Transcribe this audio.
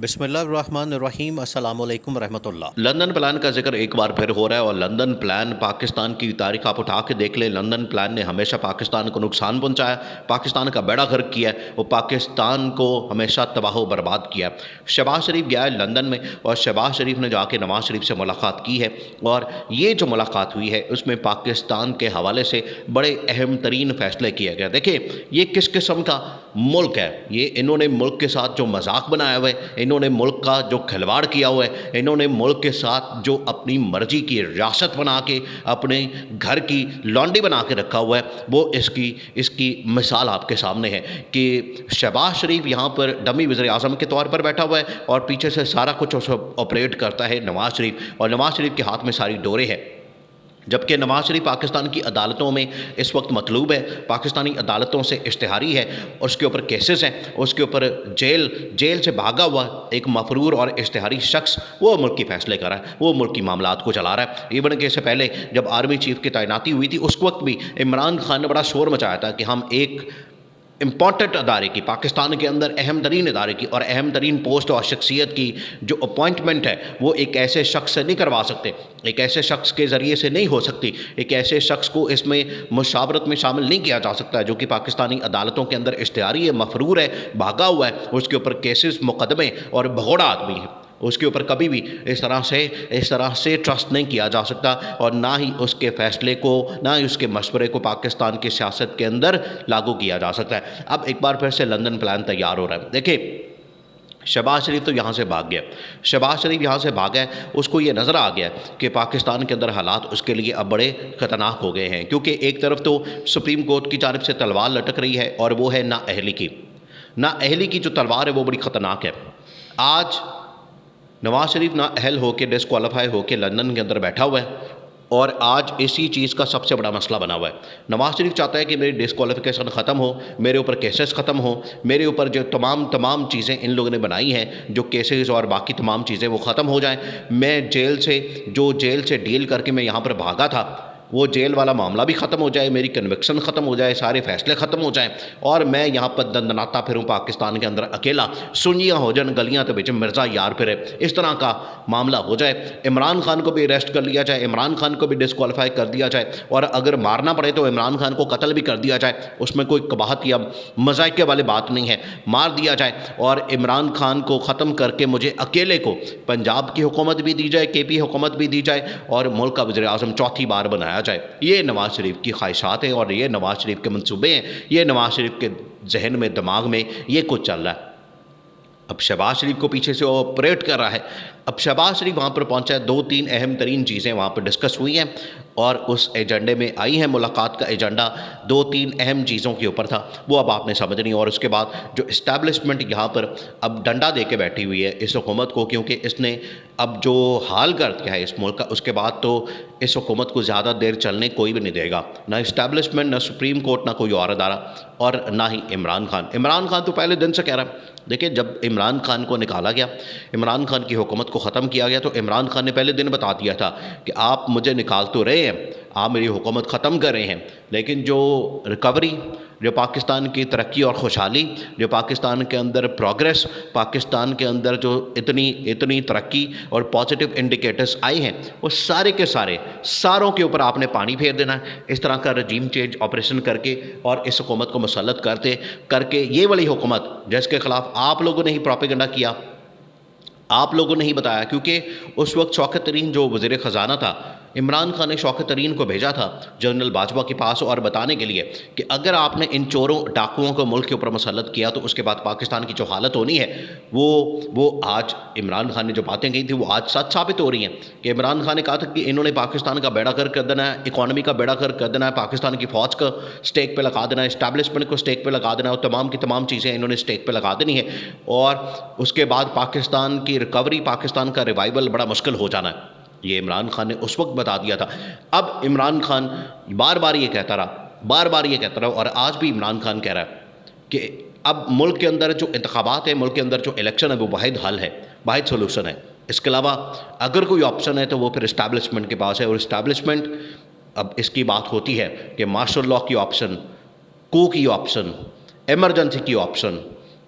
بسم اللہ الرحمن الرحیم۔ السلام علیکم ورحمۃ اللہ۔ لندن پلان کا ذکر ایک بار پھر ہو رہا ہے، اور لندن پلان پاکستان کی تاریخ آپ اٹھا کے دیکھ لیں، لندن پلان نے ہمیشہ پاکستان کو نقصان پہنچایا، پاکستان کا بیڑا غرق کیا ہے، وہ پاکستان کو ہمیشہ تباہ و برباد کیا ہے۔ شہباز شریف گیا ہے لندن میں، اور شہباز شریف نے جا کے نواز شریف سے ملاقات کی ہے، اور یہ جو ملاقات ہوئی ہے اس میں پاکستان کے حوالے سے بڑے اہم ترین فیصلے کیے گئے۔ دیکھیں یہ کس قسم کا ملک ہے، یہ انہوں نے ملک کے ساتھ جو مذاق بنایا ہوا ہے، انہوں نے ملک کا جو کھلواڑ کیا ہوا ہے، انہوں نے ملک کے ساتھ جو اپنی مرضی کی ریاست بنا کے اپنے گھر کی لانڈی بنا کے رکھا ہوا ہے، وہ اس کی مثال آپ کے سامنے ہے کہ شہباز شریف یہاں پر ڈمی وزیر اعظم کے طور پر بیٹھا ہوا ہے، اور پیچھے سے سارا کچھ آپریٹ کرتا ہے نواز شریف، اور نواز شریف کے ہاتھ میں ساری ڈورے ہیں، جبکہ نواز شریف پاکستان کی عدالتوں میں اس وقت مطلوب ہے، پاکستانی عدالتوں سے اشتہاری ہے، اس کے اوپر کیسز ہیں، اس کے اوپر جیل سے بھاگا ہوا ایک مفرور اور اشتہاری شخص وہ ملک کی فیصلے کر رہا ہے، وہ ملک کی معاملات کو چلا رہا ہے۔ ایون کہ اس سے پہلے جب آرمی چیف کی تعیناتی ہوئی تھی، اس وقت بھی عمران خان نے بڑا شور مچایا تھا کہ ہم ایک امپورٹنٹ ادارے کی، پاکستان کے اندر اہم ترین ادارے کی اور اہم ترین پوسٹ اور شخصیت کی جو اپوائنٹمنٹ ہے وہ ایک ایسے شخص سے نہیں کروا سکتے، ایک ایسے شخص کے ذریعے سے نہیں ہو سکتی، ایک ایسے شخص کو اس میں مشاورت میں شامل نہیں کیا جا سکتا ہے جو کہ پاکستانی عدالتوں کے اندر اشتہاری ہے، مفرور ہے، بھاگا ہوا ہے، اس کے اوپر کیسز، مقدمے اور بھگوڑا آدمی ہے، اس کے اوپر کبھی بھی اس طرح سے ٹرسٹ نہیں کیا جا سکتا، اور نہ ہی اس کے فیصلے کو، نہ ہی اس کے مشورے کو پاکستان کی سیاست کے اندر لاگو کیا جا سکتا ہے۔ اب ایک بار پھر سے لندن پلان تیار ہو رہا ہے۔ دیکھیں شہباز شریف تو یہاں سے بھاگ گیا، شہباز شریف یہاں سے بھاگا ہے، اس کو یہ نظر آ گیا کہ پاکستان کے اندر حالات اس کے لیے اب بڑے خطرناک ہو گئے ہیں، کیونکہ ایک طرف تو سپریم کورٹ کی جانب سے تلوار لٹک رہی ہے، اور وہ ہے نااہلی کی، نااہلی کی جو تلوار ہے وہ بڑی خطرناک ہے۔ آج نواز شریف نااہل ہو کے، ڈسکوالیفائی ہو کے لندن کے اندر بیٹھا ہوا ہے، اور آج اسی چیز کا سب سے بڑا مسئلہ بنا ہوا ہے۔ نواز شریف چاہتا ہے کہ میری ڈسکوالیفیکیشن ختم ہو، میرے اوپر کیسز ختم ہو، میرے اوپر جو تمام چیزیں ان لوگوں نے بنائی ہیں، جو کیسز اور باقی تمام چیزیں وہ ختم ہو جائیں، میں جیل سے ڈیل کر کے میں یہاں پر بھاگا تھا، وہ جیل والا معاملہ بھی ختم ہو جائے، میری کنوکشن ختم ہو جائے، سارے فیصلے ختم ہو جائیں، اور میں یہاں پر دندناتا پھروں پاکستان کے اندر اکیلا، سنیاں ہو جائیں گلیاں تو بچ مرزا یار پھرے، اس طرح کا معاملہ ہو جائے، عمران خان کو بھی اریسٹ کر لیا جائے، عمران خان کو بھی ڈسکوالیفائی کر دیا جائے، اور اگر مارنا پڑے تو عمران خان کو قتل بھی کر دیا جائے، اس میں کوئی قباحت یا مذائقے والی بات نہیں ہے، مار دیا جائے، اور عمران خان کو ختم کر کے مجھے اکیلے کو پنجاب کی حکومت بھی دی جائے، کے پی حکومت بھی دی جائے، اور ملک کا وزیر اعظم چوتھی بار بنایا جائے۔ یہ نواز شریف کی خواہشات ہیں، اور یہ نواز شریف کے منصوبے ہیں، یہ نواز شریف کے ذہن میں، دماغ میں یہ کچھ چل رہا ہے۔ اب شہباز شریف کو پیچھے سے آپریٹ کر رہا ہے۔ اب شہباز شریف وہاں پر پہنچا ہے، 2-3 اہم ترین چیزیں وہاں پر ڈسکس ہوئی ہیں، اور اس ایجنڈے میں آئی ہیں، ملاقات کا ایجنڈا 2-3 اہم چیزوں کے اوپر تھا، وہ اب آپ نے سمجھنی، اور اس کے بعد جو اسٹیبلشمنٹ یہاں پر اب ڈنڈا دے کے بیٹھی ہوئی ہے اس حکومت کو، کیونکہ اس نے اب جو حال کر دیا ہے اس ملک کا، اس کے بعد تو اس حکومت کو زیادہ دیر چلنے کوئی بھی نہیں دے گا، نہ اسٹیبلشمنٹ، نہ سپریم کورٹ، نہ کوئی اور ادارہ، اور نہ ہی عمران خان تو پہلے دن سے کہہ رہا ہے۔ دیکھیں جب عمران خان کو نکالا گیا، عمران خان کی حکومت کو ختم کیا گیا، تو عمران خان نے پہلے دن بتا دیا تھا کہ آپ مجھے نکال تو رہے ہیں، آپ میری حکومت ختم کر رہے ہیں، لیکن جو ریکوری، جو پاکستان کی ترقی اور خوشحالی، جو پاکستان کے اندر پروگریس، پاکستان کے اندر جو اتنی ترقی اور پازیٹیو انڈیکیٹرز آئے ہیں، وہ سارے کے ساروں کے اوپر آپ نے پانی پھیر دینا ہے، اس طرح کا رجیم چینج آپریشن کر کے، اور اس حکومت کو مسلط کر کے یہ والی حکومت جس کے خلاف آپ لوگوں نے ہی پروپیگنڈا کیا، آپ لوگوں نے ہی بتایا، کیونکہ اس وقت شوکت ترین جو وزیر خزانہ تھا، عمران خان نے شوکت ترین کو بھیجا تھا جنرل باجوہ کے پاس، اور بتانے کے لیے کہ اگر آپ نے ان چوروں ڈاکوؤں کو ملک کے اوپر مسلط کیا تو اس کے بعد پاکستان کی جو حالت ہونی ہے وہ آج عمران خان نے جو باتیں کہی تھی وہ آج سچ ثابت ہو رہی ہیں، کہ عمران خان نے کہا تھا کہ انہوں نے پاکستان کا بیڑا غرق کر دینا ہے، اکانومی کا بیڑا غرق کر دینا ہے، پاکستان کی فوج کا سٹیک پہ لگا دینا ہے، اسٹیبلشمنٹ کو سٹیک پہ لگا دینا ہے، اور تمام کی تمام چیزیں انہوں نے سٹیک پہ لگا دینی ہے، اور اس کے بعد پاکستان کی ریکوری، پاکستان کا ریوائول بڑا مشکل ہو جانا ہے۔ یہ عمران خان نے اس وقت بتا دیا تھا۔ اب عمران خان بار بار یہ کہتا رہا، اور آج بھی عمران خان کہہ رہا ہے کہ اب ملک کے اندر جو انتخابات ہیں، ملک کے اندر جو الیکشن ہے، وہ واحد حل ہے، واحد سولوشن ہے، اس کے علاوہ اگر کوئی آپشن ہے تو وہ پھر اسٹیبلشمنٹ کے پاس ہے، اور اسٹیبلشمنٹ اب اس کی بات ہوتی ہے کہ مارشل لاء کی آپشن، کو کی آپشن، ایمرجنسی کی آپشن،